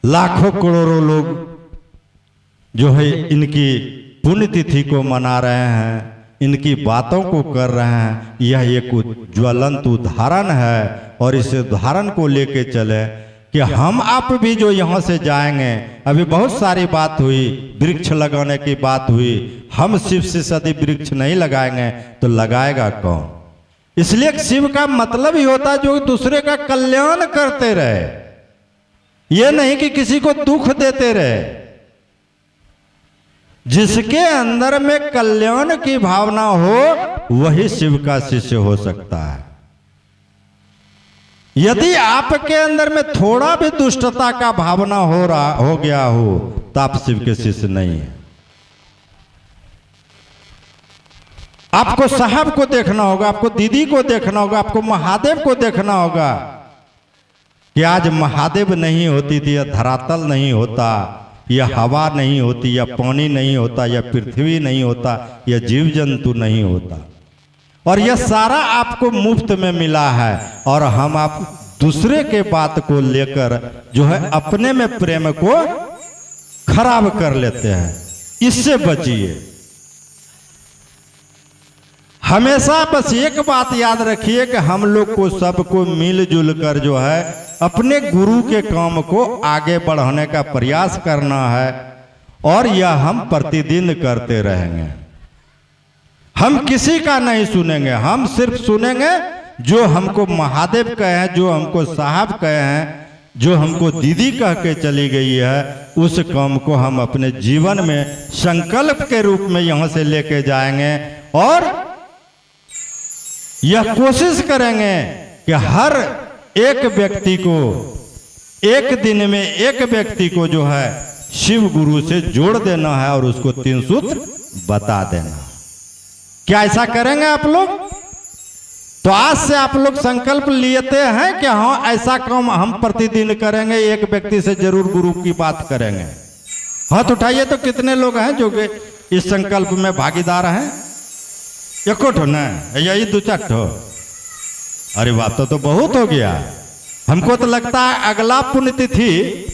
लाखों करोड़ों लोग जो है इनकी पुण्यतिथि को मना रहे हैं, इनकी बातों को कर रहे हैं। यह एक ज्वलंत उदाहरण है और इस उदाहरण को लेके चले कि हम आप भी जो यहाँ से जाएंगे, अभी बहुत सारी बात हुई, वृक्ष लगाने की बात हुई, हम शिव से सदी वृक्ष नहीं लगाएंगे तो लगाएगा कौन? इसलिए शिव का मतलब ही होता है जो दूसरे का कल्याण करते रहे, ये नहीं कि किसी को दुख देते रहे। जिसके अंदर में कल्याण की भावना हो वही शिव का शिष्य हो सकता है। यदि आपके अंदर में थोड़ा भी दुष्टता का भावना हो गया हो तो आप शिव के शिष्य नहीं है। आपको साहब को देखना होगा, आपको दीदी को देखना होगा, आपको महादेव को देखना होगा कि आज महादेव नहीं होती थी, यह धरातल नहीं होता, यह हवा नहीं होती, या पानी नहीं होता, या पृथ्वी नहीं होता, या जीव जंतु नहीं होता। और यह सारा आपको मुफ्त में मिला है और हम आप दूसरे के बात को लेकर जो है अपने में प्रेम को खराब कर लेते हैं। इससे बचिए। हमेशा बस एक बात याद रखिए कि हम लोग को सबको मिलजुल कर जो है अपने गुरु के काम को आगे बढ़ाने का प्रयास करना है और यह हम प्रतिदिन करते रहेंगे। हम किसी का नहीं सुनेंगे, हम सिर्फ सुनेंगे जो हमको महादेव कहे हैं, जो हमको साहब कहे हैं, जो हमको दीदी कह के चली गई है, उस काम को हम अपने जीवन में संकल्प के रूप में यहां से लेके जाएंगे और यह कोशिश करेंगे कि हर एक व्यक्ति को एक दिन में एक व्यक्ति को जो है शिव गुरु से जोड़ देना है और उसको 3 सूत्र बता देना। क्या ऐसा करेंगे आप लोग? तो आज से आप लोग संकल्प लेते हैं कि हाँ ऐसा काम हम प्रतिदिन करेंगे, एक व्यक्ति से जरूर गुरु की बात करेंगे। हाथ उठाइए तो कितने लोग हैं जो इस संकल्प में भागीदार हैं? एको ठो ना, यही 2-4 ठो। अरे बात तो बहुत हो गया। हमको तो लगता है अगला पुण्यतिथि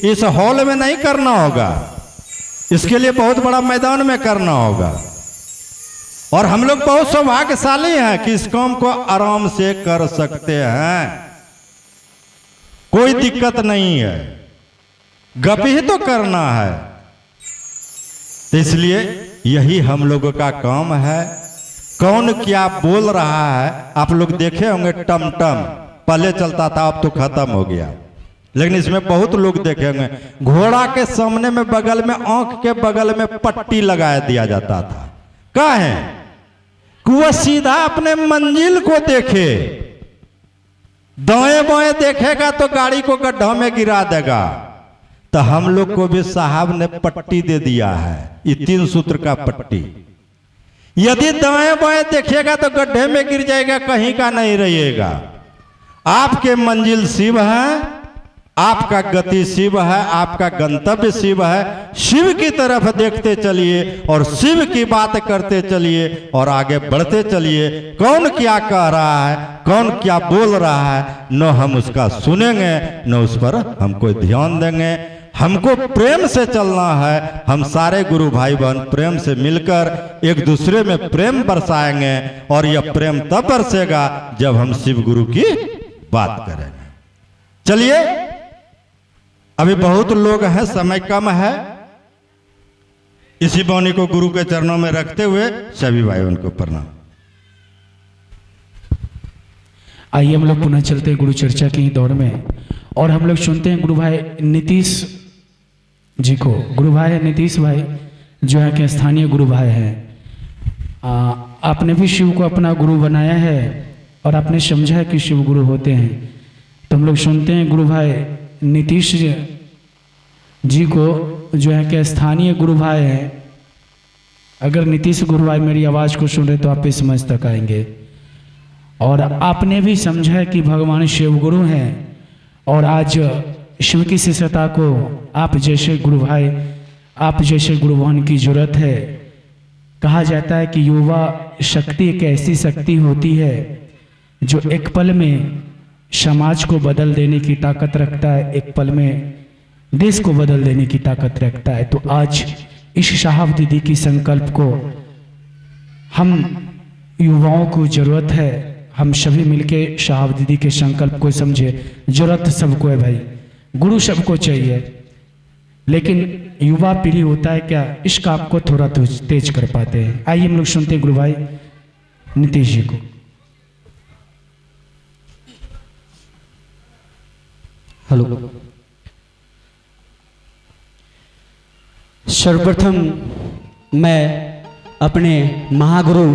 इस हॉल में नहीं करना होगा, इसके लिए बहुत बड़ा मैदान में करना होगा। और हम लोग बहुत सौभाग्यशाली हैं कि इस काम को आराम से कर सकते हैं, कोई दिक्कत नहीं है। गप ही तो करना है, तो इसलिए यही हम लोगों का काम है। कौन क्या बोल रहा है आप लोग देखे होंगे। टमटम पहले चलता था, अब तो खत्म हो गया, लेकिन इसमें बहुत लोग देखे होंगे घोड़ा के सामने में बगल में आंख के बगल में पट्टी लगा दिया जाता था। क्या है कि वह सीधा अपने मंजिल को देखे, दाएं बाएं देखेगा तो गाड़ी को गड्ढा में गिरा देगा। तो हम लोग को भी साहब ने पट्टी दे दिया है, ये 3 सूत्र का पट्टी। यदि दाएं बाएं देखेगा तो गड्ढे में गिर जाएगा, कहीं का नहीं रहिएगा। आपके मंजिल शिव है, आपका गति शिव है, आपका गंतव्य शिव है। शिव की तरफ देखते चलिए और शिव की बात करते चलिए और आगे बढ़ते चलिए। कौन क्या कह रहा है, कौन क्या बोल रहा है, न हम उसका सुनेंगे न उस पर हम कोई ध्यान देंगे। हमको प्रेम से चलना है। हम सारे गुरु भाई बहन प्रेम से मिलकर एक दूसरे में प्रेम बरसाएंगे और यह प्रेम तब बरसेगा जब हम शिव गुरु की बात करेंगे। चलिए, अभी बहुत लोग हैं, समय कम है। इसी वाणी को गुरु के चरणों में रखते हुए सभी भाइयों को प्रणाम। आइए हम लोग पुनः चलते हैं गुरु चर्चा की दौड़ में और हम लोग सुनते हैं गुरु भाई नीतीश जी को। गुरु भाई नीतीश भाई जो है कि स्थानीय गुरु भाई हैं। आपने भी शिव को अपना गुरु बनाया है और आपने समझा है कि शिव गुरु होते हैं। तो हम लोग सुनते हैं गुरु भाई नीतीश जी को जो है कि स्थानीय गुरु भाई हैं। अगर नीतीश गुरु भाई मेरी आवाज़ को सुन रहे तो आप इस समझ तक आएंगे। और आपने भी समझा है कि भगवान शिव गुरु हैं और आज शिव की शिष्यता को आप जैसे गुरु भाई, आप जैसे गुरुवान की जरूरत है। कहा जाता है कि युवा शक्ति एक ऐसी शक्ति होती है जो एक पल में समाज को बदल देने की ताकत रखता है, एक पल में देश को बदल देने की ताकत रखता है। तो आज इस साहब दीदी की संकल्प को हम युवाओं को जरूरत है, हम सभी मिलके साहब दीदी के संकल्प को समझे। जरूरत सबको है भाई, गुरु सबको चाहिए, लेकिन युवा पीढ़ी होता है क्या इस काम को थोड़ा तेज कर पाते हैं। आइए हम लोग सुनते हैं गुरु भाई नीतीश जी को। हेलो, सर्वप्रथम मैं अपने महागुरु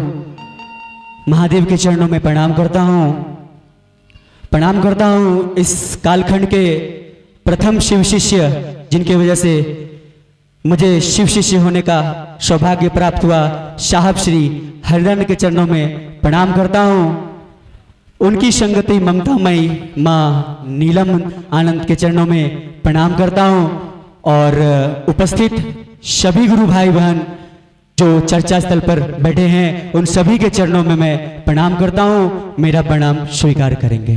महादेव के चरणों में प्रणाम करता हूँ इस कालखंड के प्रथम शिव शिष्य जिनके वजह से मुझे शिव शिष्य होने का सौभाग्य प्राप्त हुआ, साहब श्री हरिदान के चरणों में प्रणाम करता हूँ। उनकी संगति ममतामयी माँ नीलम आनंद के चरणों में प्रणाम करता हूँ और उपस्थित सभी गुरु भाई बहन जो चर्चा स्थल पर बैठे हैं उन सभी के चरणों में मैं प्रणाम करता हूँ। मेरा प्रणाम स्वीकार करेंगे।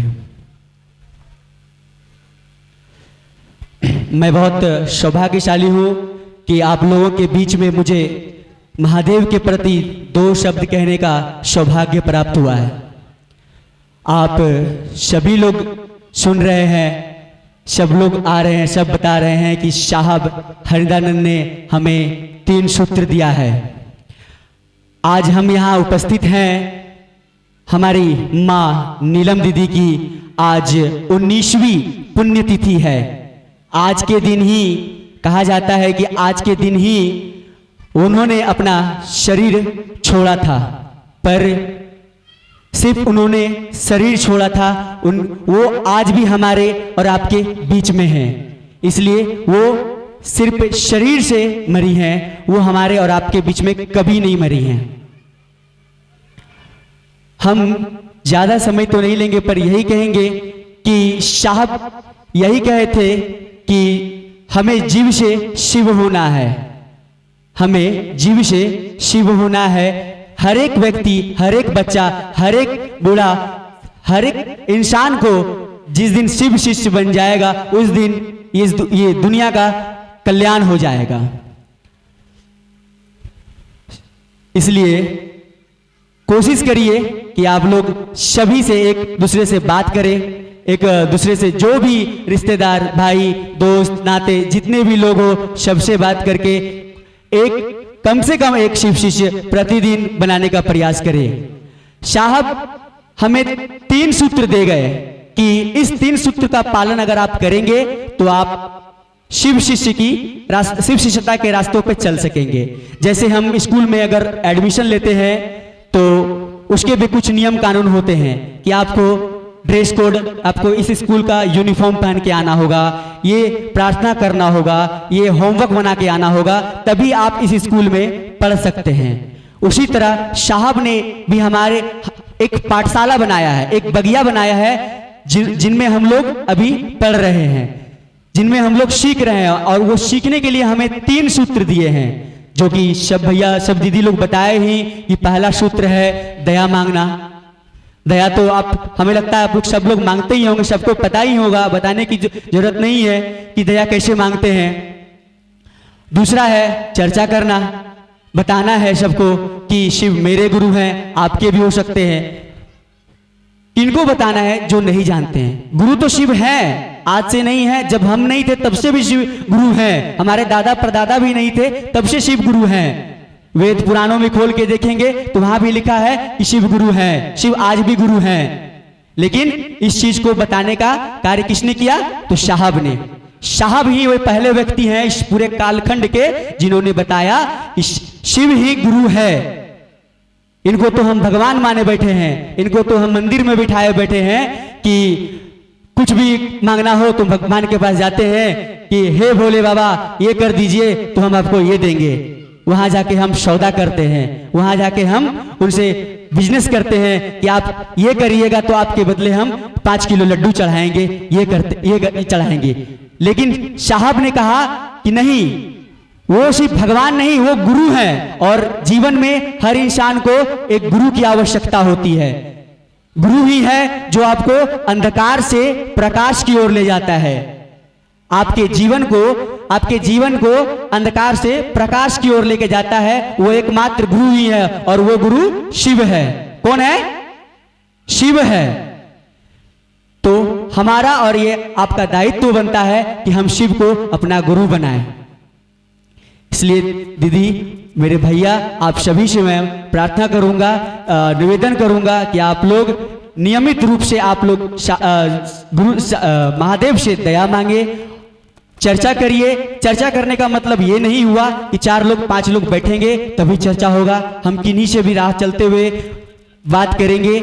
मैं बहुत सौभाग्यशाली हूँ कि आप लोगों के बीच में मुझे महादेव के प्रति 2 शब्द कहने का सौभाग्य प्राप्त हुआ है। आप सभी लोग सुन रहे हैं, सब लोग आ रहे हैं, सब बता रहे हैं कि साहब हरिदानंद ने हमें 3 सूत्र दिया है। आज हम यहाँ उपस्थित हैं, हमारी माँ नीलम दीदी की आज 19वीं पुण्यतिथि है। आज के दिन ही कहा जाता है कि आज के दिन ही उन्होंने अपना शरीर छोड़ा था, पर सिर्फ उन्होंने शरीर छोड़ा था, वो आज भी हमारे और आपके बीच में हैं। इसलिए वो सिर्फ शरीर से मरी हैं, वो हमारे और आपके बीच में कभी नहीं मरी हैं। हम ज्यादा समय तो नहीं लेंगे, पर यही कहेंगे कि साहब यही कहे थे कि हमें जीव से शिव होना है, हमें जीव से शिव होना है। हर एक व्यक्ति, हर एक बच्चा, हर एक बूढ़ा, हर एक इंसान को जिस दिन शिव शिष्य बन जाएगा उस दिन ये दुनिया का कल्याण हो जाएगा। इसलिए कोशिश करिए कि आप लोग सभी से एक दूसरे से बात करें, एक दूसरे से जो भी रिश्तेदार, भाई, दोस्त, नाते जितने भी लोग हो सबसे बात करके एक कम से कम एक शिव शिष्य प्रतिदिन बनाने का प्रयास करें। साहब हमें 3 सूत्र दे गए कि इस 3 सूत्र का पालन अगर आप करेंगे तो आप शिव शिष्यता के रास्तों पे चल सकेंगे। जैसे हम स्कूल में अगर एडमिशन लेते हैं तो उसके भी कुछ नियम कानून होते हैं कि आपको ड्रेस कोड, आपको इस स्कूल का यूनिफॉर्म पहन के आना होगा, ये प्रार्थना करना होगा, ये होमवर्क बना के आना होगा, तभी आप इस स्कूल में पढ़ सकते हैं। उसी तरह साहब ने भी हमारे एक पाठशाला बनाया है, एक बगिया बनाया है जिनमें हम लोग अभी पढ़ रहे हैं, जिनमें हम लोग सीख रहे हैं। और वो सीखने के लिए हमें 3 सूत्र दिए हैं, जो कि सब भैया, सब दीदी लोग बताए ही कि पहला सूत्र है दया मांगना। दया तो आप, हमें लगता है आप लोग सब लोग मांगते ही होंगे, सबको पता ही होगा, बताने की जरूरत नहीं है कि दया कैसे मांगते हैं। दूसरा है चर्चा करना, बताना है सबको कि शिव मेरे गुरु हैं, आपके भी हो सकते हैं। इनको बताना है जो नहीं जानते हैं। गुरु तो शिव है, आज से नहीं है, जब हम नहीं थे तब से भी शिव गुरु हैं। हमारे दादा परदादा भी नहीं थे तब से शिव गुरु हैं। वेद पुराणों में खोल के देखेंगे तो वहां भी लिखा है कि शिव गुरु हैं, शिव आज भी गुरु हैं। लेकिन इस चीज को बताने का कार्य किसने किया? तो साहब ने। साहब ही वे पहले व्यक्ति हैं इस पूरे कालखंड के जिन्होंने बताया कि शिव ही गुरु है। इनको तो हम भगवान माने बैठे हैं, इनको तो हम मंदिर में बिठाए बैठे हैं कि कुछ भी मांगना हो तो भगवान के पास जाते हैं कि हे भोले बाबा ये कर दीजिए तो हम आपको ये देंगे। वहां जाके हम सौदा करते हैं, वहां जाके हम उनसे बिजनेस करते हैं कि आप ये करिएगा तो आपके बदले हम 5 किलो लड्डू चढ़ाएंगे, ये चढ़ाएंगे। लेकिन साहब ने कहा कि नहीं, वो सिर्फ भगवान नहीं, वो गुरु हैं और जीवन में हर इंसान को एक गुरु की आवश्यकता होती है। गुरु ही है जो आपको अंधकार से प्रकाश की ओर ले जाता है। आपके जीवन को अंधकार से प्रकाश की ओर लेके जाता है, वो एकमात्र गुरु ही है, और वो गुरु शिव है। कौन है? शिव है। तो हमारा और ये आपका दायित्व बनता है कि हम शिव को अपना गुरु बनाएं। इसलिए दीदी, मेरे भैया, आप सभी से मैं प्रार्थना करूंगा, निवेदन करूंगा कि आप लोग नियमित रूप से आप लोग गुरु महादेव से दया मांगे, चर्चा करिए। चर्चा करने का मतलब ये नहीं हुआ कि 4 लोग 5 लोग बैठेंगे तभी चर्चा होगा। हम किन्हीं से भी राह चलते हुए बात करेंगे,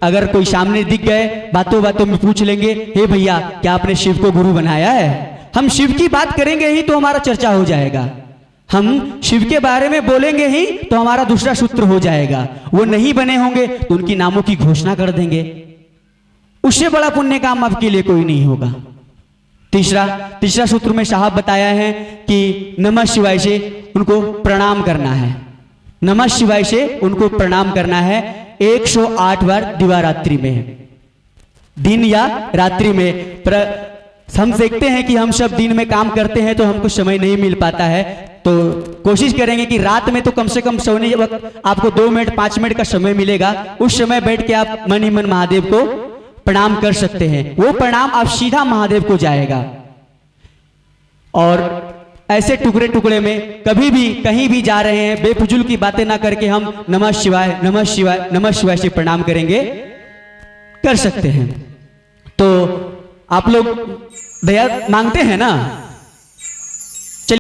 अगर कोई सामने दिख गए बातों बातों में पूछ लेंगे, हे भैया क्या आपने शिव को गुरु बनाया है? हम शिव की बात करेंगे ही तो हमारा चर्चा हो जाएगा। हम शिव के बारे में बोलेंगे ही तो हमारा दूसरा सूत्र हो जाएगा। वो नहीं बने होंगे तो उनकी नामों की घोषणा कर देंगे। उससे बड़ा पुण्य काम आपके लिए कोई नहीं होगा। तीसरा सूत्र में साहब बताया है कि नमः शिवाय से उनको प्रणाम करना है। नमः शिवाय से उनको प्रणाम करना है 108 बार दिवारात्रि में, दिन या रात्रि में। हम देखते हैं कि हम सब दिन में काम करते हैं तो हमको समय नहीं मिल पाता है, तो कोशिश करेंगे कि रात में तो कम से कम सोने वक्त आपको 2 मिनट 5 मिनट का समय मिलेगा। उस समय बैठ के आप मन ही मन महादेव को प्रणाम कर सकते हैं। वो प्रणाम आप सीधा महादेव को जाएगा। और ऐसे टुकड़े टुकड़े में कभी भी कहीं भी जा रहे हैं बेफिजूल की बातें ना करके हम नमः शिवाय नमः शिवाय नमः शिवाय से प्रणाम करेंगे, कर सकते हैं। तो आप लोग दया मांगते हैं ना?